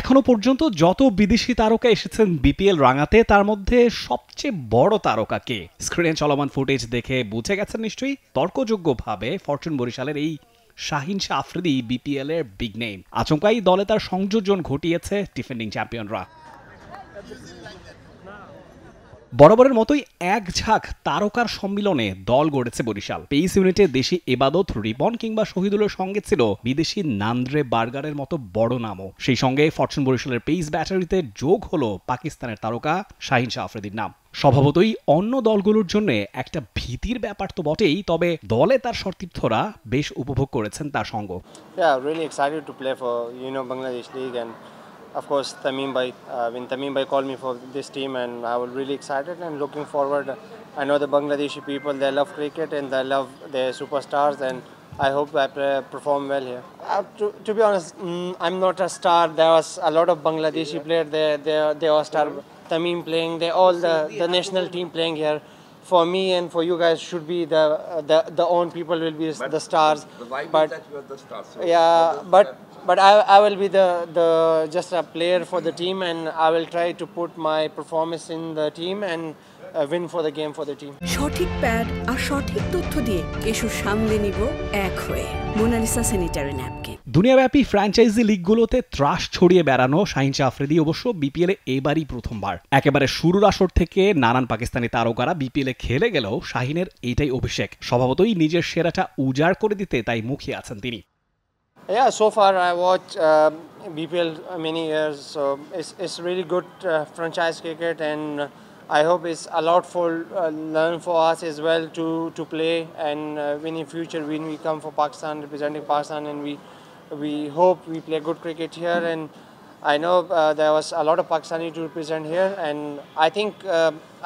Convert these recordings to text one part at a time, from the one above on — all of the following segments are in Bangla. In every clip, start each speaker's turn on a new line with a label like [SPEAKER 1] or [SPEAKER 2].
[SPEAKER 1] এখনো পর্যন্ত যত বিদেশি তারকা এসেছেন বিপিএল রাঙাতে তার মধ্যে সবচেয়ে বড় তারকা কে? স্ক্রিনে চলমান ফুটেজ দেখে বুঝে গেছেন নিশ্চয়ই। তর্কযোগ্যভাবে ফরচুন বরিশালের এই শাহিন শাহ আফ্রিদি বিপিএল এর বিগ নেম। আচমকাই দলে তার সংযোজন ঘটিয়েছে ডিফেন্ডিং চ্যাম্পিয়নরা। বরাবরের মতোই এক ঝাঁক তারকার সম্মিলনে দল গড়েছে বরিশাল। পেইস ইউনিটে দেশি এবাদত, রিপন কিংবা শহীদুলের সঙ্গে ছিল বিদেশি নান্দ্রে বার্গারের মতো বড় নামও। সেই সঙ্গে ফরচুন বরিশালের পেইস ব্যাটারিতে যোগ হলো পাকিস্তানের তারকা শাহিন শাহ আফ্রিদির নাম। স্বভাবতই অন্য দলগুলোর জন্য একটা ভীতির ব্যাপার তো বটেই, তবে দলে তার সতীর্থরা বেশ উপভোগ করেছেন তার সঙ্গ।
[SPEAKER 2] Really excited to play for Bangladesh League, and of course when Tamim Bhai called me for this team, and I was really excited and looking forward. I know the Bangladeshi people, they love cricket and they love their superstars, and I hope I perform well here. To be honest, I'm not a star. There was a lot of Bangladeshi players there. They are star. Tamim playing, they all the national team playing here. For me and for you guys should be the own people will be the stars.
[SPEAKER 3] The vibe
[SPEAKER 2] but
[SPEAKER 3] is that you are the stars. So
[SPEAKER 2] but I will be the just a player for the team, and I will try to put my performance in the team and win for the game for the team.
[SPEAKER 4] সঠিক প্যাড আর সঠিক তথ্য দিয়ে এসব সামলে নিব এক হয়ে। Monalisa sanitary napkin.
[SPEAKER 1] দুনিয়াব্যাপী ফ্র্যাঞ্চাইজি লিগগুলোতে ত্রাস ছড়িয়ে বেড়ানো শাহিন শাহ আফ্রিদি অবশ্য বিপিএলে এবারই প্রথমবার। একেবারে শুরুর আসর থেকে নানান পাকিস্তানি তারকারা বিপিএলে খেলে গেলেও শাহিনের এটাই অভিষেক। স্বভাবতই নিজের সেরাটা উজাড় করে দিতে তাই মুখিয়ে আছেন তিনি।
[SPEAKER 2] Yeah, so far I watched BPL many years, so it's really good franchise cricket, and I hope it's a lot for learn for us as well to play, and when in future when we come for Pakistan, representing Pakistan, and we hope we play good cricket here. And I know there was a lot of Pakistani to represent here, and I think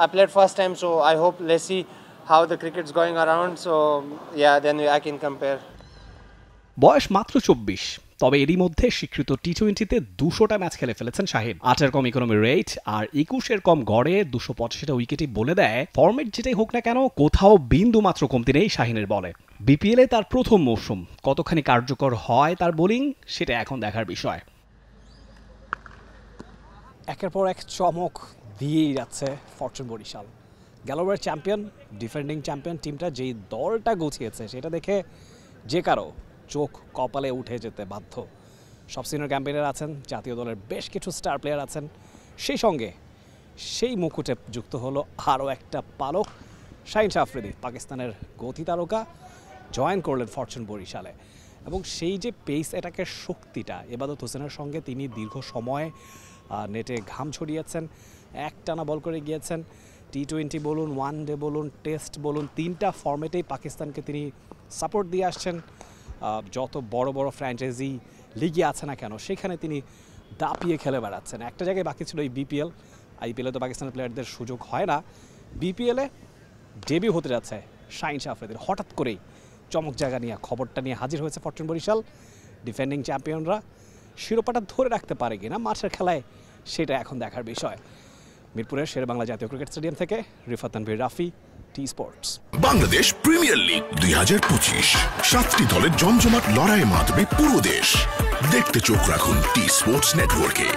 [SPEAKER 2] I played first time, so I hope let's see how the cricket's going around. So yeah, then I can compare.
[SPEAKER 1] বয়স মাত্র 24, তবে এরই মধ্যে স্বীকৃত টি-20তে 200টা ম্যাচ খেলে ফেলেছেন শাহিন। 8-এর কম ইকোনমি রেট আর 21-এর কম গড়ে 285টা উইকেটই বলে দেয় ফরম্যাট যেটাই হোক না কেন কোথাও বিন্দু মাত্র কমতি নেই শাহিনের বলে। বিপিএলে তার প্রথম মৌসুম কতখানি কার্যকর হয় তার বোলিং, সেটা এখন দেখার বিষয়। একের পর এক চমক দিয়েই যাচ্ছে ফরচুন বরিশাল। গেলওয়ের চ্যাম্পিয়ন, ডিফেন্ডিং চ্যাম্পিয়ন টিমটা যেই দলটা গুছিয়েছে সেটা দেখে যে কারো চোখ কপালে উঠে যেতে বাধ্য। সব সিনিয়র ক্যাম্পেইনার আছেন, জাতীয় দলের বেশ কিছু স্টার প্লেয়ার আছেন, সেই সঙ্গে সেই মুকুটে যুক্ত হলো আরও একটা পালক। শাহিন শাহ আফ্রিদি পাকিস্তানের গতি তারকা জয়েন করলেন ফরচুন বরিশালে, এবং সেই যে পেস অ্যাটাকের শক্তিটা এবাদত হোসেনের সঙ্গে তিনি দীর্ঘ সময় নেটে ঘাম ছড়িয়েছেন, একটানা বল করে গিয়েছেন। টি-20 বলুন, ওয়ান ডে বলুন, টেস্ট বলুন, 3টা ফরম্যাটেই পাকিস্তানকে তিনি সাপোর্ট দিয়ে আসছেন। যত বড় বড় ফ্র্যাঞ্চাইজি লিগে আছে না কেন সেখানে তিনি দাপিয়ে খেলে বেড়াচ্ছেন। একটা জায়গায় বাকি ছিল এই বিপিএল। আইপিএলে তো পাকিস্তানের প্লেয়ারদের সুযোগ হয় না, বিপিএলে ডেবিউ হতে যাচ্ছে শাহিন শাহ আফ্রিদির। হঠাৎ করেই চমক জায়গা নিয়ে খবরটা নিয়ে হাজির হয়েছে ফরচুন বরিশাল। ডিফেন্ডিং চ্যাম্পিয়নরা শিরোপাটা ধরে রাখতে পারে কিনা মাঠের খেলায় সেটা এখন দেখার বিষয়। মিরপুরের শেরেবাংলা জাতীয় ক্রিকেট স্টেডিয়াম থেকে Rifat Tanvir, Rafi, T Sports.
[SPEAKER 5] Bangladesh premier league 2025, 7টি দলের জমজমাট লড়াইয়ের মাধ্যমে পুরো দেশ দেখতে চোখ রাখুন টি স্পোর্টস নেটওয়ার্কে।